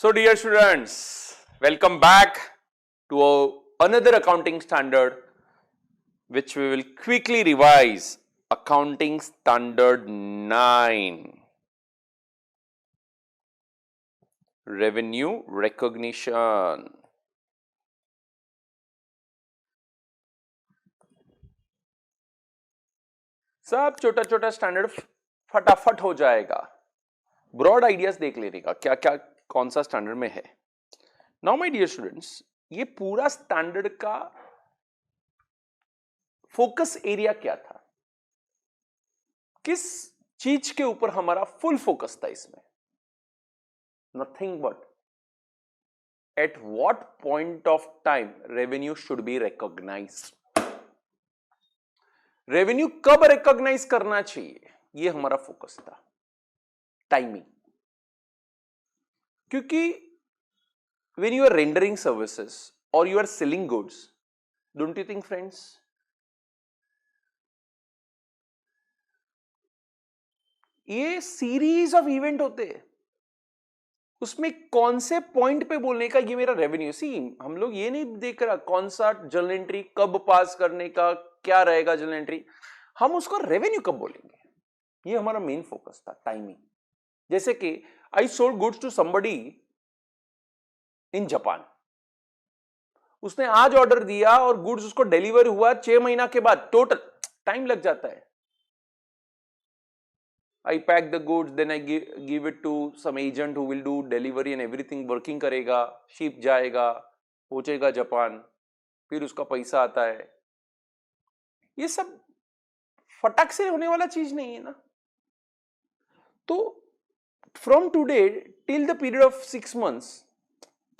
So dear students, welcome back to another accounting standard which we will quickly revise, Accounting Standard 9, Revenue Recognition. सब छोटा छोटा standard फटाफट हो जाएगा, broad ideas देख लेने का क्या क्या कौन सा स्टैंडर्ड में है। नाउ माय डियर स्टूडेंट्स, ये पूरा स्टैंडर्ड का फोकस एरिया क्या था, किस चीज के ऊपर हमारा फुल फोकस था इसमें? Nothing but at what point of time revenue should be recognized. Revenue कब रिकॉग्नाइज करना चाहिए, ये हमारा फोकस था, टाइमिंग। क्योंकि when you are rendering services or you are selling goods, don't you think friends, ये सीरीज ऑफ इवेंट होते हैं, उसमें कौन से पॉइंट पे बोलने का ये मेरा रेवेन्यू। सी हम लोग ये नहीं देख रहा कौन सा जर्नल एंट्री कब पास करने का, क्या रहेगा जर्नल एंट्री, हम उसको रेवेन्यू कब बोलेंगे, ये हमारा मेन फोकस था, टाइमिंग। जैसे कि I sold goods to somebody in Japan, उसने आज ऑर्डर दिया और गुड्स उसको डिलीवर हुआ 6 महीना के बाद, टोटल टाइम लग जाता है। I pack the goods, then I give it to some agent who will do delivery and everything, working करेगा, शिप जाएगा, पहुंचेगा जापान, फिर उसका पैसा आता है। ये सब फटाक से होने वाला चीज नहीं है ना। तो from today till the period of 6 months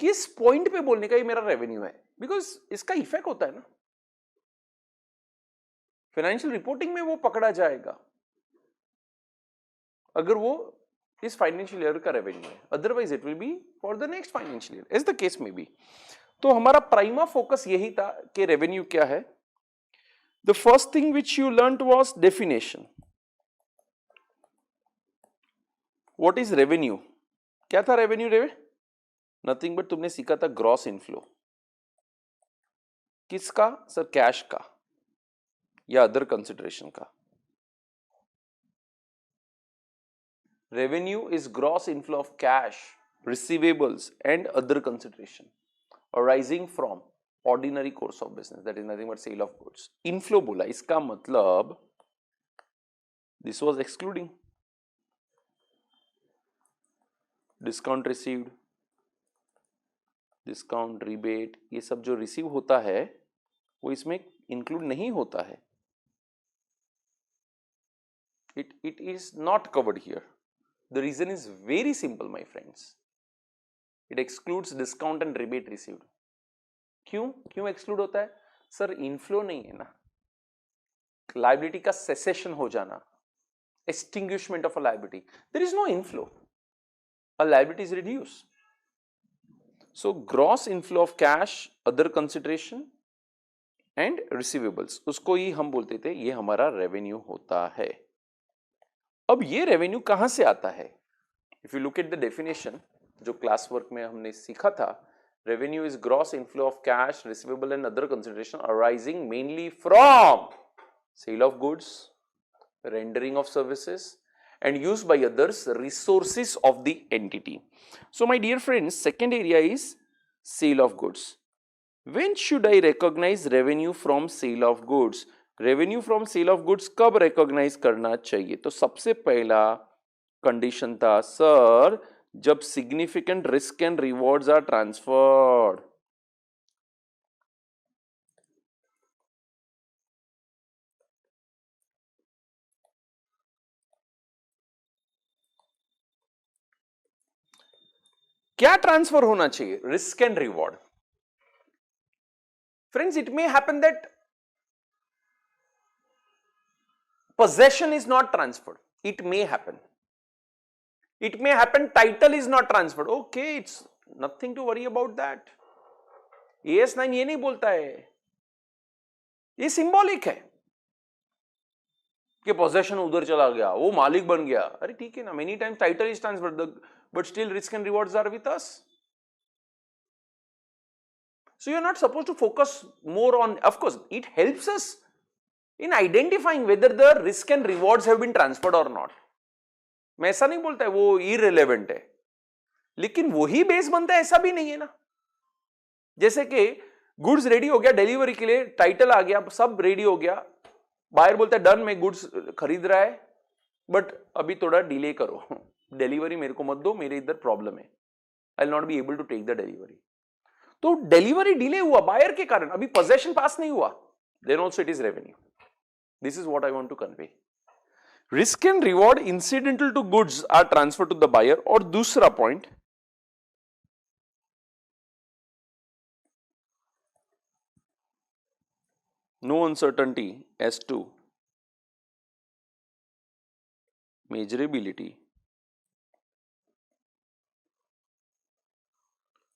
किस पॉइंट पे बोलने का ये मेरा रेवेन्यू है, बिकॉज इसका इफेक्ट होता है ना, फाइनेंशियल रिपोर्टिंग में वो पकड़ा जाएगा अगर वो इस फाइनेंशियल ईयर का रेवेन्यू है, otherwise it will be for the next financial year, as the case may be. तो हमारा प्राइमा फोकस यही था कि रेवेन्यू क्या है। The first thing which you learned was definition. What is revenue? क्या था रेवेन्यू? नथिंग बट तुमने सीखा था ग्रॉस इनफ्लो। किसका सर? कैश का या अदर कंसिडरेशन का। Revenue is gross inflow of cash, receivables and other consideration arising from ordinary course of business, that is nothing but sale of goods. Inflow बोला, इसका मतलब this was excluding discount received, discount rebate, ये सब जो receive होता है वो इसमें इंक्लूड नहीं होता है। It is not covered here. The reason is very simple, my friends. It excludes discount and rebate received. क्यों exclude होता है? सर इनफ्लो नहीं है ना, लाइबिलिटी का सेसेशन हो जाना, extinguishment of a liability. There is no inflow. A liability is reduced. So gross inflow of cash, other consideration and receivables, उसको ही हम बोलते थे ये हमारा रेवेन्यू होता है। अब ये रेवेन्यू कहां से आता है? If you look at the definition जो क्लास वर्क में हमने सीखा था, revenue is gross inflow of cash, receivable and other consideration arising mainly from sale of goods, rendering of services and used by others resources of the entity. So my dear friends, second area is sale of goods. When should I recognise revenue from sale of goods? Revenue from sale of goods कब recognize करना चाहिए? तो सबसे पहला condition था sir, जब significant risk and rewards are transferred. क्या transfer होना चाहिए? Risk and reward. Friends, it may happen that possession is not transferred. It may happen. It may happen title is not transferred. Okay, it's nothing to worry about that. AS9 ये नहीं बोलता है, ये symbolic है कि possession उधर चला गया, वो मालिक बन गया। अरे ठीक है ना, many times title is transferred but still risk and rewards are with us. So you're not supposed to focus more on, of course it helps us in identifying whether the risk and rewards have been transferred or not. मैं ऐसा नहीं बोलता है वो irrelevant है, लेकिन वही base बनता है ऐसा भी नहीं है ना. जैसे कि गुड्स रेडी हो गया डिलीवरी के लिए, टाइटल आ गया, सब रेडी हो गया, बायर बोलता है डन, मैं गुड्स खरीद रहा है, बट अभी थोड़ा डिले करो, डिलीवरी मेरे को मत दो, मेरे इधर प्रॉब्लम है, I will not be able to take the delivery. तो डिलीवरी डिले हुआ बायर के कारण, अभी पोजेशन पास नहीं हुआ, then also it is revenue. This is what I want to convey. Risk and reward incidental to goods are transfer to the buyer. और दूसरा point, no uncertainty as to measurability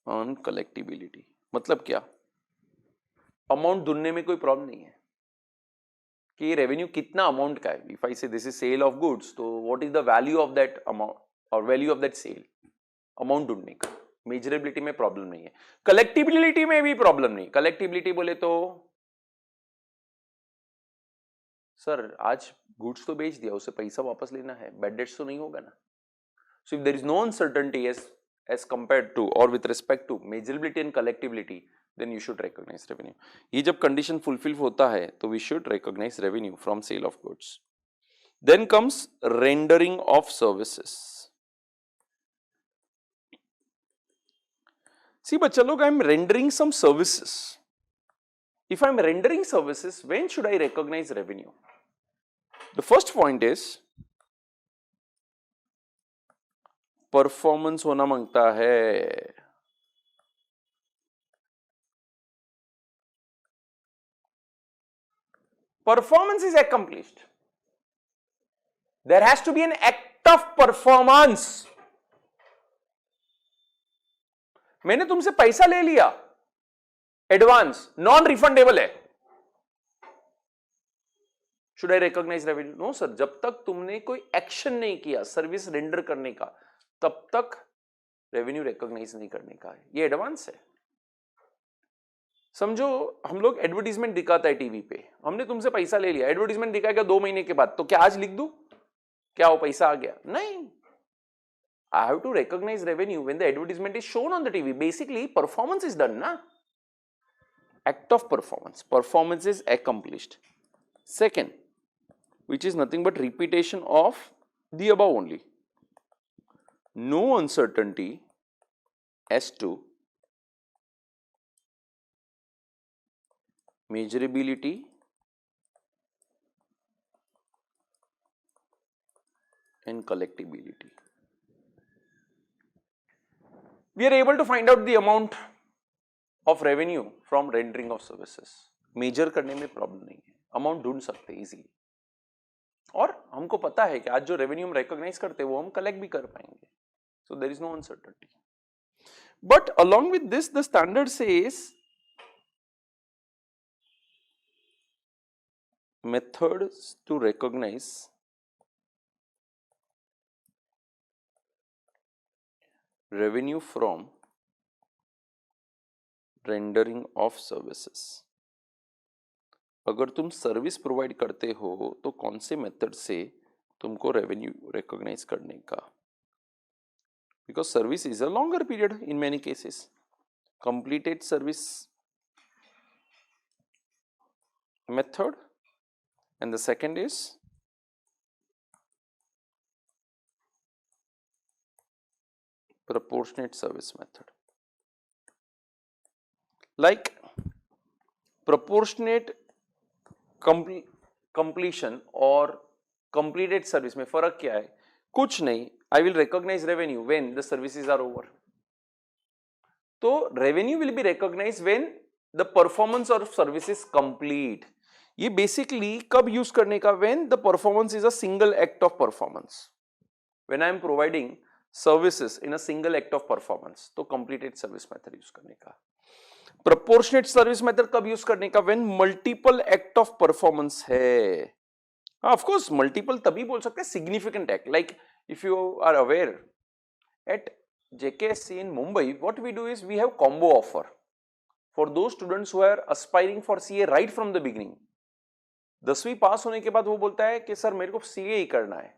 on collectibility. मतलब क्या, amount ढूंढने में कोई problem नहीं है कि ये रेवेन्यू कितना अमाउंट का है. If I say this is sale of goods, तो what is the value of that amount और value of that sale, amount ढूंढने का. मेजरेबिलिटी में प्रॉब्लम नहीं है, कलेक्टिबिलिटी में भी प्रॉब्लम नहीं. कलेक्टिबिलिटी बोले तो सर आज गुड्स तो बेच दिया, उसे पैसा वापस लेना है, बैड डेट्स तो नहीं होगा ना. So if there is no uncertainty as compared to or with respect to measurability and collectibility, then you should recognize revenue. ये जब condition fulfill होता है तो we should recognize revenue from sale of goods. Then comes rendering of services. See बच्चा लोग, I am rendering some services. If I am rendering services, when should I recognize revenue? The first point is performance होना मांगता है. Performance is accomplished. There has to be an act of performance. मैंने तुमसे पैसा ले लिया, advance, non refundable है. Should I recognise revenue? No sir, जब तक तुमने कोई एक्शन नहीं किया सर्विस रेंडर करने का, तब तक रेवेन्यू रिकॉग्नाइज नहीं करने का है. ये एडवांस है. समझो हम लोग एडवर्टीजमेंट दिखाता है टीवी पे, हमने तुमसे पैसा ले लिया, एडवर्टीजमेंट दिखाएगा 2 महीने के बाद, तो क्या आज लिख दूं क्या वो पैसा आ गया? नहीं. I have to recognise revenue when the advertisement is shown on the TV. Basically performance is done ना, act of performance. Performance is accomplished. Second, which is nothing but repetition of the above only. No uncertainty as to measurability and collectibility. We are able to find out the amount of revenue from rendering of services. Measure करने में problem नहीं है, amount ढूंढ सकते हैं easily. और हमको पता है कि आज जो रेवेन्यू हम रिकॉग्नाइज करते हैं वो हम कलेक्ट भी कर पाएंगे. So there is no uncertainty. But along with this, the standard says methods to recognize revenue from rendering of services. अगर तुम सर्विस प्रोवाइड करते हो तो कौन से मेथड से तुमको रेवेन्यू रिकॉग्नाइज करने का? Because service is a longer period in many cases. Completed service method, and the second is proportionate service method. Like proportionate completion और completed service में फर्क क्या है? कुछ नहीं. I will recognize revenue when the services are over. तो revenue will be recognized when the performance of service is complete. ये basically कब use करने का? When the performance is a single act of performance. When I am providing services in a single act of performance, तो completed service method use करने का. Proportionate service method कब use करने का? When multiple act of performance है. Of course multiple तभी बोल सकते हैं significant act. Like if you are aware, at JKSC in Mumbai, what we do is we have combo offer. For दो students who are aspiring for CA right from the beginning, 10वीं pass होने के बाद वो बोलता है कि sir मेरे को सीए ही करना है,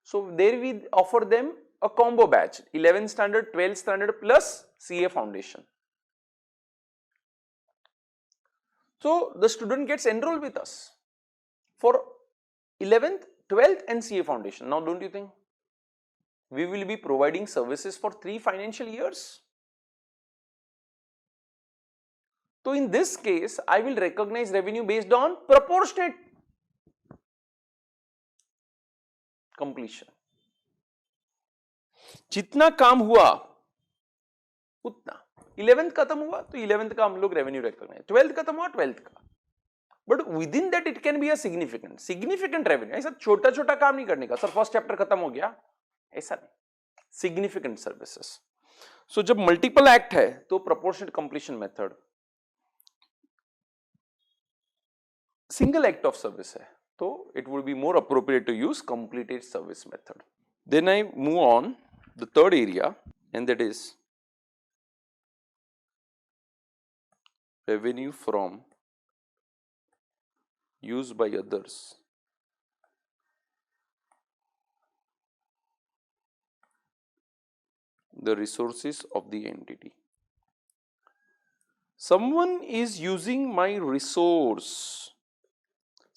so there we offer them a combo batch 11th standard 12th standard plus CA foundation. So the student gets enrolled with us for 11th, 12th and CA foundation. Now don't you think we will be providing services for 3 financial years? So in this case, I will recognize revenue based on proportionate completion. जितना काम हुआ उतना. 11th खत्म हुआ तो 11th का हम लोग रेवेन्यू रिकॉग्नाइज, 12th खत्म हुआ 12th का. But with in that it can be a significant revenue. ऐसा छोटा छोटा काम नहीं करने का, सर फर्स्ट चैप्टर खत्म हो गया, ऐसा नहीं. Significant services. सो जब मल्टीपल एक्ट है तो proportionate completion method. Single act of service है तो it would be more appropriate to use completed service method. Then I move on the third area and that is revenue from use by others the resources of the entity. Someone is using my resource,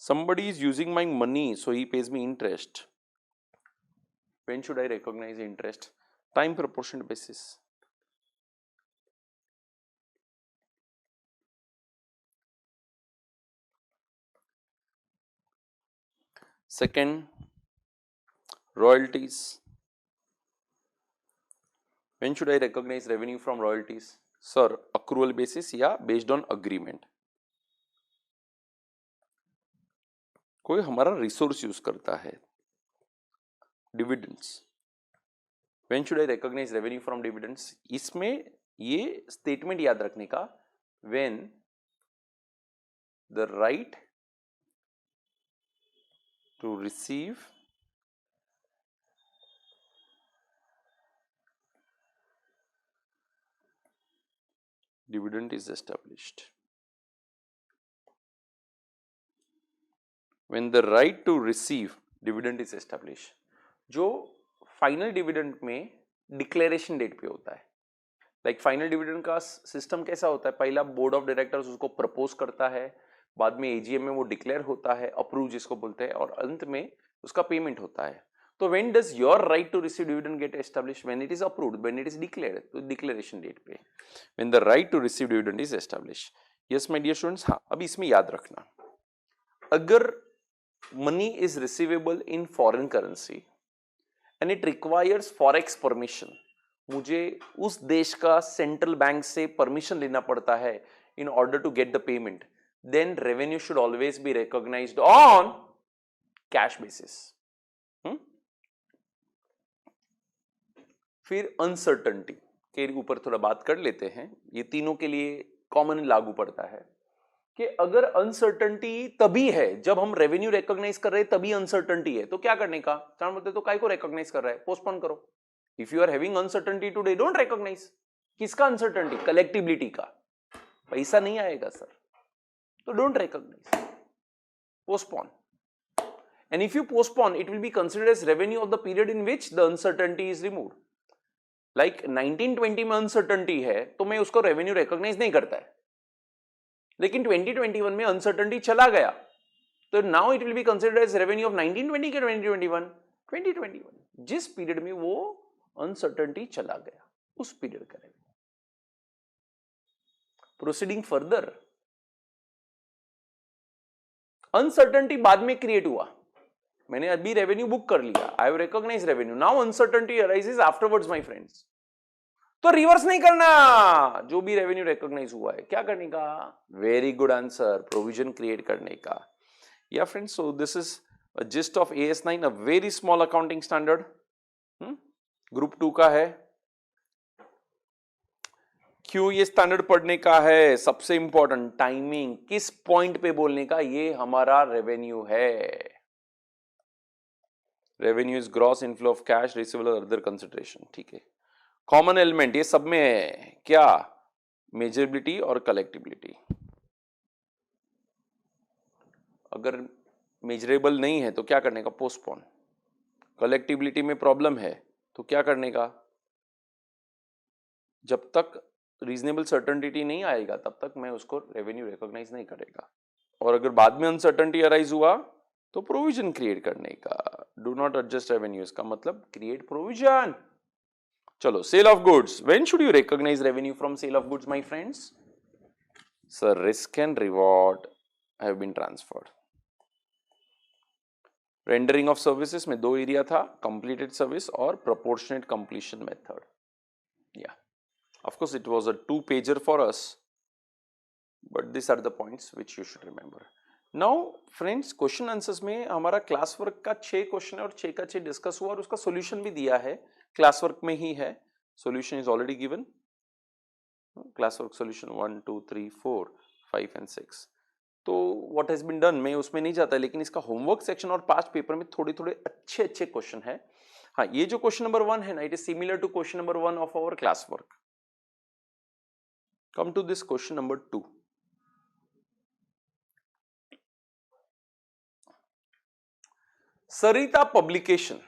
somebody is using my money, so he pays me interest. When should I recognize interest? Time proportionate basis. Second, royalties. When should I recognize revenue from royalties? Sir, accrual basis या based on agreement. कोई हमारा resource use करता है, dividends. When should I recognize revenue from dividends? इसमें ये statement याद रखने का, when the right to receive dividend is established. When the right to receive dividend is established. जो फाइनल डिविडेंड में डिक्लेरेशन डेट पे होता है. लाइक फाइनल डिविडेंड का सिस्टम कैसा होता है, पहला बोर्ड ऑफ डायरेक्टर्स उसको प्रपोज करता है, बाद में एजीएम में वो डिक्लेयर होता है, अप्रूव जिसको बोलते हैं, और अंत में उसका पेमेंट होता है. तो when does your right to receive dividend get established? When it is approved, when it is declared, तो डिक्लेरेशन डेट पे when the right to receive dividend is established. Yes my dear students. हाँ, अब इसमें याद रखना, अगर money is receivable in foreign currency and it requires forex permission, मुझे उस देश का सेंट्रल बैंक से परमिशन लेना पड़ता है in order to get the payment, then revenue should always be recognised on cash basis. फिर अनसर्टनिटी के ऊपर थोड़ा बात कर लेते हैं. ये तीनों के लिए कॉमन लागू पड़ता है कि अगर अनसर्टनिटी तभी है जब हम रेवेन्यू रिकॉग्नाइज कर रहे हैं, तभी अनसर्टनिटी है, तो क्या करने का? चाण बोलते तो काय को रिकॉग्नाइज कर रहा है, पोस्टपोन करो. If you are having uncertainty today, don't recognise. किसका अनसर्टनिटी? कलेक्टिबिलिटी का. पैसा नहीं आएगा सर, तो don't recognise, postpone. And if you postpone, it will be considered as revenue of the period in which the uncertainty is removed. Like 1920 में uncertainty है तो मैं उसको रेवेन्यू रिकॉग्नाइज नहीं करता है, लेकिन 2021 में अनसर्टनिटी चला गया तो now it will be considered as revenue of 1920 के 2021. 2021 जिस पीरियड में वो अनसर्टनिटी चला गया उस पीरियड का रेवेन्यू. प्रोसीडिंग फर्दर, अनसर्टनिटी बाद में क्रिएट हुआ, मैंने अभी रेवेन्यू बुक कर लिया, I have recognised revenue, now uncertainty arises afterwards my friends. तो रिवर्स नहीं करना, जो भी रेवेन्यू रिकॉग्नाइज हुआ है क्या करने का? Very good answer, provision create करने का. या friends, so this is a gist of AS9, a very small accounting standard. Group 2 का है. क्यों ये स्टैंडर्ड पढ़ने का है? सबसे इंपॉर्टेंट, टाइमिंग, किस पॉइंट पे बोलने का, ये हमारा रेवेन्यू है. Revenue is gross inflow of cash receivable और अदर कंसिडरेशन. ठीक है, कॉमन एलिमेंट ये सब में है क्या? मेजरेबिलिटी और कलेक्टिबिलिटी। अगर मेजरेबल नहीं है तो क्या करने का, पोस्टपोन। कलेक्टिबिलिटी में प्रॉब्लम है तो क्या करने का, जब तक रीजनेबल सर्टेनिटी नहीं आएगा तब तक मैं उसको रेवेन्यू रिकॉग्नाइज नहीं करेगा। और अगर बाद में अनसर्टेनिटी अराइज हुआ तो प्रोविजन क्रिएट करने का। डू नॉट एडजस्ट रेवेन्यू, इसका मतलब क्रिएट प्रोविजन। चलो, sale of goods. When should you recognise revenue from sale of goods my friends? Sir, risk and reward have been transferred. Rendering of services में दो area था, completed service और proportionate completion method. या of course it was a 2-pager for us, but these are the points which you should remember. Now friends, question answers में हमारा class work का 6 question है और 6 का 6 डिस्कस हुआ और उसका सॉल्यूशन भी दिया है, क्लास वर्क में ही है। Solution is already given, class work solution 1 2 3 4 5 and 6। तो व्हाट हैज बीन डन, मैं उसमें नहीं जाता, लेकिन इसका होमवर्क सेक्शन और पास्ट पेपर में थोड़े थोड़े अच्छे अच्छे क्वेश्चन है। हाँ, ये जो क्वेश्चन नंबर 1 है ना, it is similar to question number 1 of our class work. Come to this question number 2. Sarita Publication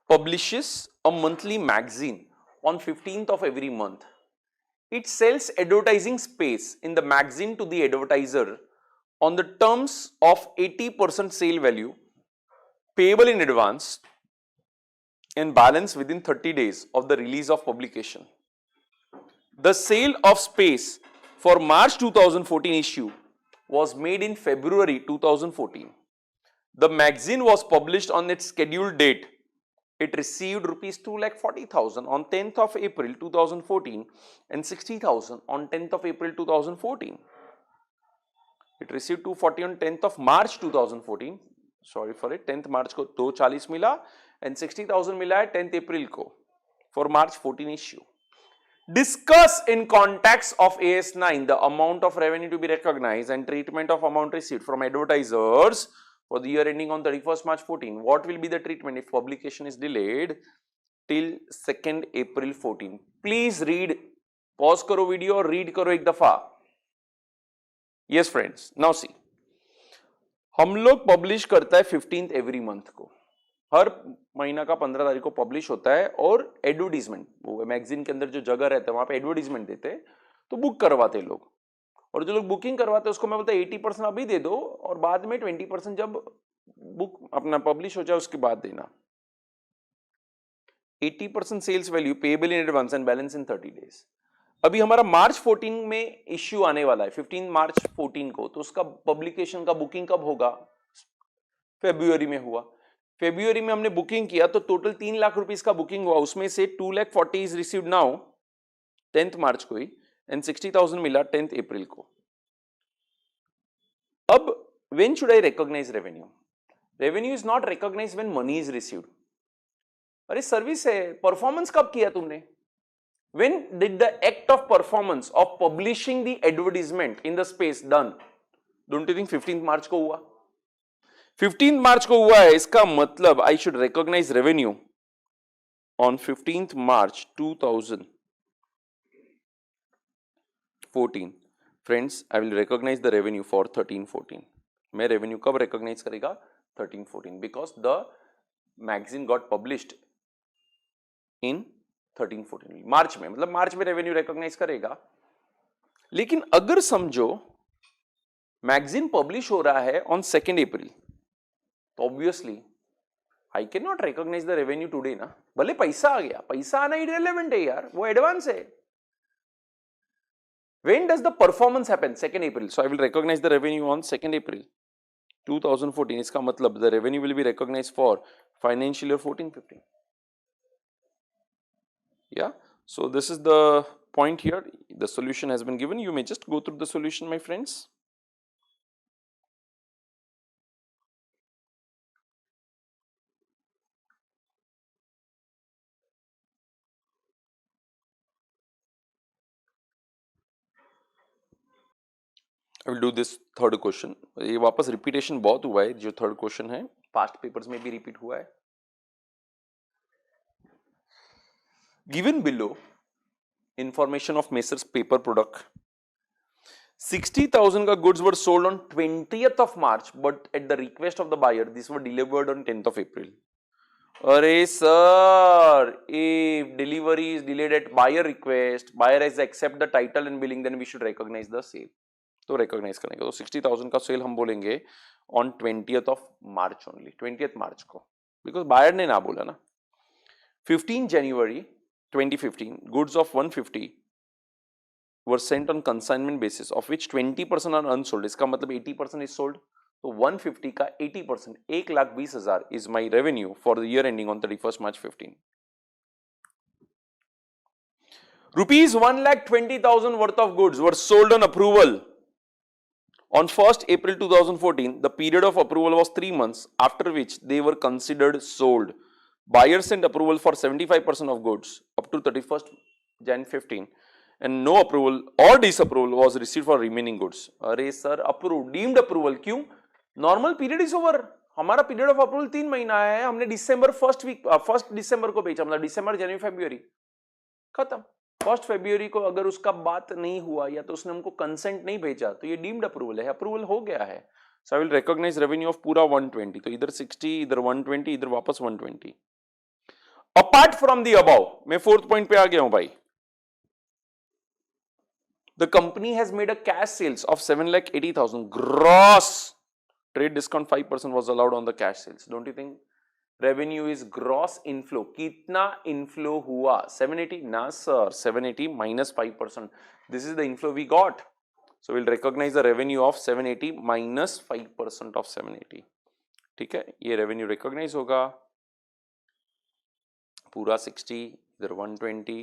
publishes a monthly magazine on 15th of every month. It sells advertising space in the magazine to the advertiser on the terms of 80% sale value, payable in advance, and balance within 30 days of the release of publication. The sale of space for March 2014 issue was made in February 2014. The magazine was published on its scheduled date. It received rupees 2,40,000 on 10th of April 2014 and 60,000 on 10th of April 2014. It received 240 on 10th of March 2014. Sorry for it. 10th March को 240 मिला and 60,000 मिला है 10th April को for March 14 issue. Discuss in context of AS9 the amount of revenue to be recognized and treatment of amount received from advertisers for the year ending on 31st March 14. What will be the treatment if publication is delayed till 2nd April 14? Please read, pause करो video और read करो एक दफा। Yes friends, now see, हम लोग publish करता है 15th every month को, हर महीना का 15 तारीख को पब्लिश होता है। और एडवर्टीजमेंट, वो मैगजीन के अंदर जो जगह रहता है वहां पे एडवर्टीजमेंट देते हैं, तो बुक करवाते लोग। और जो लोग बुकिंग करवाते हैं उसको मैं बोलता 80% अभी दे दो और बाद में 20% जब बुक अपना पब्लिश हो जाए उसके बाद देना। 80% sales value payable in advance and balance in 30 days. अभी हमारा मार्च 14 में इश्यू आने वाला है, 15 मार्च 14 को, तो उसका पब्लिकेशन का बुकिंग कब होगा? फेब्रुअरी में हुआ। फेब्रुअरी में हमने बुकिंग किया तो टोटल 3 लाख रुपीस का बुकिंग हुआ, उसमें से 2,40,000 इज रिसीव्ड नाउ 10th मार्च को ही एंड 60,000 मिला 10th अप्रैल को। अब when should I recognise revenue? Revenue is not recognise when money is received. अरे सर्विस है, परफॉर्मेंस कब किया तुमने? When did the act of performance of publishing the advertisement in the space done? Don't you think 15th मार्च को हुआ? 15th मार्च को हुआ है, इसका मतलब I should recognize revenue on 15th March 2014. Friends, I will recognize the revenue for 13-14. मैं revenue कब recognize करेगा? 13-14, because the magazine got published in 13-14 मार्च में, मतलब मार्च में रेवेन्यू रिकॉग्नाइज करेगा। लेकिन अगर समझो मैगजीन पब्लिश हो रहा है ऑन 2nd अप्रैल, तो obviously I can not recognise the revenue today ना, भले पैसा आ गया, पैसा आना इररिलेवेंट है यार, वो एडवांस है। When does the performance happen? 2nd April, so I will recognise the revenue on 2nd April 2014। इसका मतलब the revenue will be recognise for financial year 14-15। Yeah, so this is the point here. The solution has been given. You may just go through the solution, my friends. I will do this third question. ये वापस repetition बहुत हुआ है, जो third question है past papers में भी repeat हुआ है। Given below, information of messrs paper product 60,000 का goods were sold on 20th of March but at the request of the buyer this were delivered on 10th of April. अरे sir, if delivery is delayed at buyer request, buyer has accept the title and billing, then we should recognize the sale. तो recognize करेंगे. तो 60,000 का cell हम बोलेंगे on 20th of March only, 20th March को, because buyer ने ना बोला ना. 15 January 2015, goods of 150 were sent on consignment basis, of which 20% are unsold. इसका मतलब 80% is sold. तो 150 का 80%, 1,20,000 is my revenue for the year ending on 31st March 15. Rupees 1,20,000 worth of goods were sold on approval on 1st April 2014. The period of approval was 3 months, after which they were considered sold. Buyer sent approval for 75% of goods up to 31st Jan 15 and no approval or disapproval was received for remaining goods. अरे sir, approved, deemed approval क्यों? Normal period is over. हमारा period of approval 3 महीना है. हमने दिसंबर first दिसंबर को बेचा, मतलब दिसंबर जनवरी फरवरी खत्म. 1 फरवरी को अगर उसका बात नहीं हुआ या तो उसने हमको कंसेंट नहीं भेजा तो ये डीम्ड अप्रूवल है, अप्रूवल हो गया है. So I will recognise revenue of पूरा 120. तो इधर 60, इधर 120, इधर वापस 120. अपार्ट फ्रॉम द अबव, मैं फोर्थ पॉइंट पे आ गया हूं भाई. The company has made a cash sales of 7,80,000 gross. Trade discount 5% was allowed on the cash sales. Don't you think revenue is gross inflow? कितना inflow हुआ? 780? ना sir, 780 minus 5%. This is the inflow we got. So we'll recognize the revenue of 780 minus 5% of 780. ठीक है, ये revenue recognize होगा. पूरा 60, इधर 120,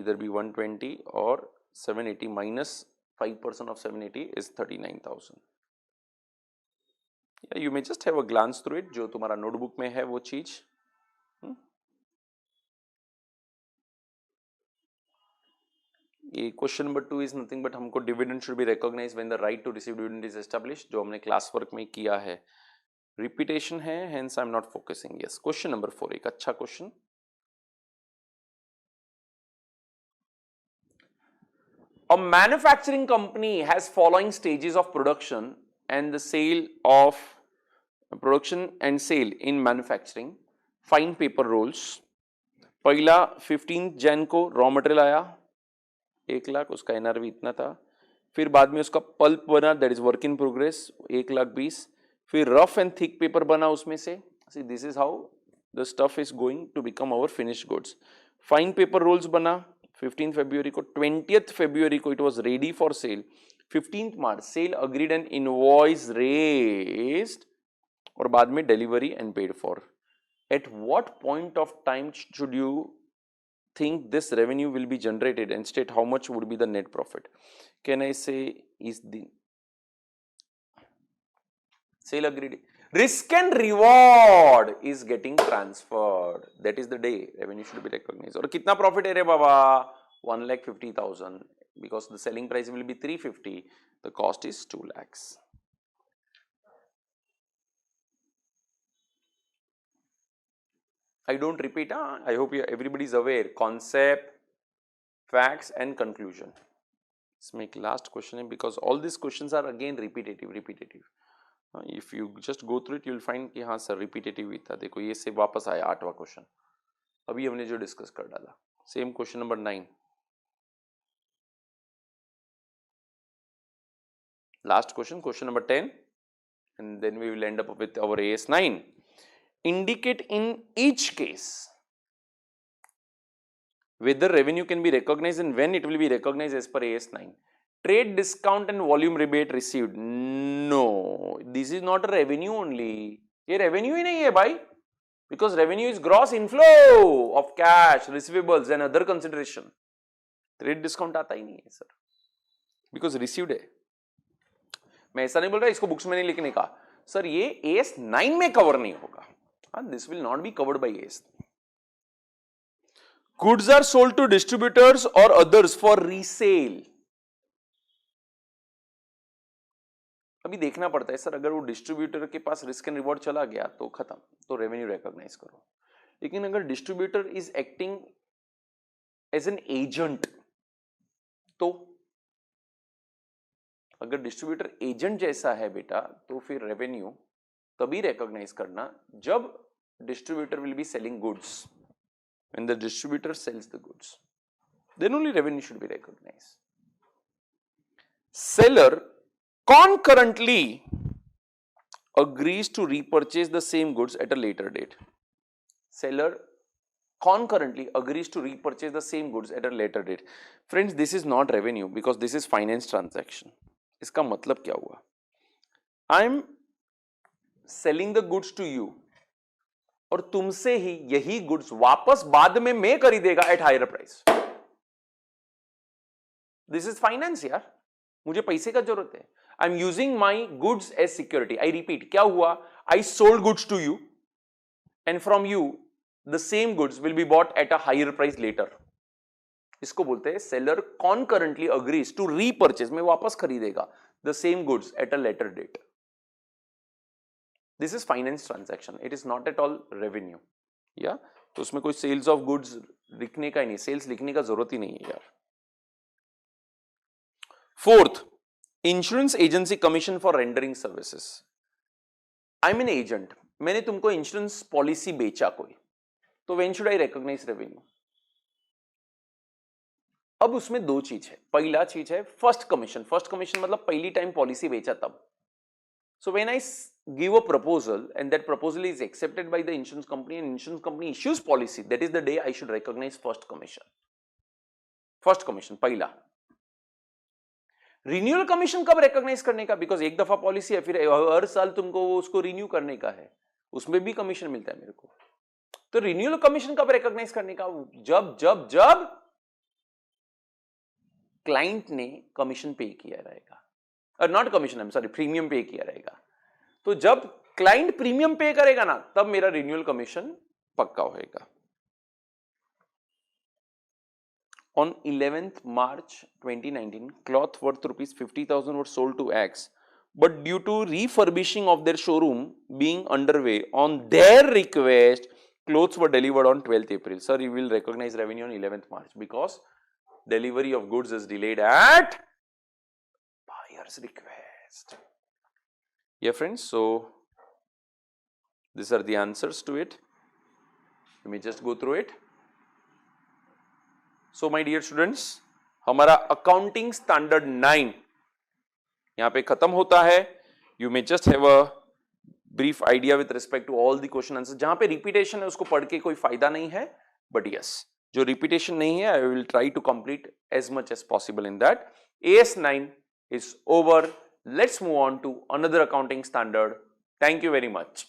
इधर भी 120 और 780 minus 5% of 780 is 39,000. You may just have a glance through it. जो तुम्हारा नोटबुक में है वो चीज. ये question number 2 is nothing but हमको dividend should be recognised when the right to receive dividend is established, जो हमने क्लास वर्क में किया है. रिपीटेशन है, hence I am not focusing. Yes, question number 4 एक अच्छा question. A manufacturing company has following stages of production and the sale of production and sale in manufacturing. Fine paper rolls. पहला 15 जैन को raw material आया 1 लाख, उसका NRV इतना था. फिर बाद में उसका पल्प बना, that is work in progress, 1,20,000. फिर रफ एंड थिक पेपर बना उसमें से. See this is how the stuff is going to become our finished goods. Fine paper rolls बना 15 फरवरी को. 20th फरवरी को it was ready for sale. 15th March sale agreed and invoice raised और बाद में delivery and paid for. At what point of time should you think this revenue will be generated and state how much would be the net profit? Can I say is the sale agreed? Risk and reward is getting transferred. That is the day revenue should be recognized. और कितना profit है रे बाबा? 1,50,000 because the selling price will be 350. The cost is 2 lakhs. I don't repeat. I hope everybody is aware. Concept, facts and conclusion. Let's make last question because all these questions are again repetitive. If you just go through it, you will find कि हाँ sir repetitive ही था. देखो ये से वापस आया 8वां question. अभी हमने जो डिस्कस कर डाला. Same question number 9. Last question, question number 10, and then we will end up with our AS9. Indicate in each case whether revenue can be recognized and when it will be recognized as per AS9. Trade discount and volume rebate received. No, this is not a revenue only. ये revenue ही नहीं है भाई, because revenue is gross inflow of cash, receivables and other consideration. Trade discount आता ही नहीं है sir, because received है. मैं ऐसा नहीं बोल रहा इसको बुक्स में नहीं लिखने का. सर ये AS9 में कवर नहीं होगा. This will not be covered by AS. Goods are sold to distributors or others for resale. अभी देखना पड़ता है सर, अगर वो डिस्ट्रीब्यूटर के पास रिस्क एंड रिवॉर्ड चला गया तो खत्म, तो रेवेन्यू रिकॉग्नाइज करो. लेकिन अगर distributor is acting as an agent, तो अगर डिस्ट्रीब्यूटर एजेंट जैसा है बेटा तो फिर रेवेन्यू तभी रिकॉग्नाइज करना जब distributor will be selling goods. When the distributor sells the goods, then only revenue should be recognized. Seller concurrently agrees to repurchase the same goods at a later date. Seller concurrently agrees to repurchase the same goods at a later date. Friends, this is not revenue because this is finance transaction. इसका मतलब क्या हुआ? I am selling the goods to you और तुमसे ही यही goods वापस बाद में मैं खरीदेगा at higher price. This is finance यार, मुझे पैसे का जरूरत है. I am using my goods as security. I repeat, क्या हुआ? I sold goods to you and from you the same goods will be bought at a higher price later. इसको बोलते हैं seller concurrently agrees to repurchase, में वापस खरीदेगा the same goods at a later date. This is finance transaction, it is not at all revenue. या तो उसमें कोई सेल्स ऑफ गुड्स लिखने का ही नहीं, सेल्स लिखने का जरूरत ही नहीं है यार. Fourth, insurance agency commission for rendering services. I am an agent, मैंने तुमको इंश्योरेंस पॉलिसी बेचा कोई, तो when should I recognise revenue? अब उसमें दो चीज है. पहला चीज है फर्स्ट कमीशन. फर्स्ट कमीशन मतलब पहली टाइम पॉलिसी बेचा तब. So when I give a proposal and that proposal is accepted by the insurance company and insurance company issues policy, that is the day I should recognize first commission. First commission पहला. Renewal commission कब recognise करने का? Because एक दफा policy है, फिर हर साल तुमको उसको रिन्यू करने का है, उसमें भी कमीशन मिलता है मेरे को. तो रिन्यूअल कमीशन कब रिकॉग्नाइज करने का? जब जब जब क्लाइंट ने कमीशन पे किया रहेगा, और not commission, I am sorry, premium पे किया रहेगा. तो जब क्लाइंट प्रीमियम पे करेगा ना, तब मेरा रिन्यूअल कमीशन पक्का होएगा. On 11th March 2019, cloth worth rupees 50,000 were sold to X, but due to refurbishing of their showroom being underway, on their request, clothes were delivered on 12th April. Sir, you will recognize revenue on 11th March because delivery of goods is delayed at buyer's request. Yeah, friends, so these are the answers to it. Let me just go through it. So my dear students, हमारा accounting standard 9 यहाँ पे खत्म होता है. You may just have a brief idea with respect to all the question answers. जहाँ पे repetition है उसको पढ़ के कोई फायदा नहीं है, but yes, जो रिपीटेशन नहीं है, I will try to complete as much as possible in that. AS9 is over. Let's move on to another accounting standard. Thank you very much.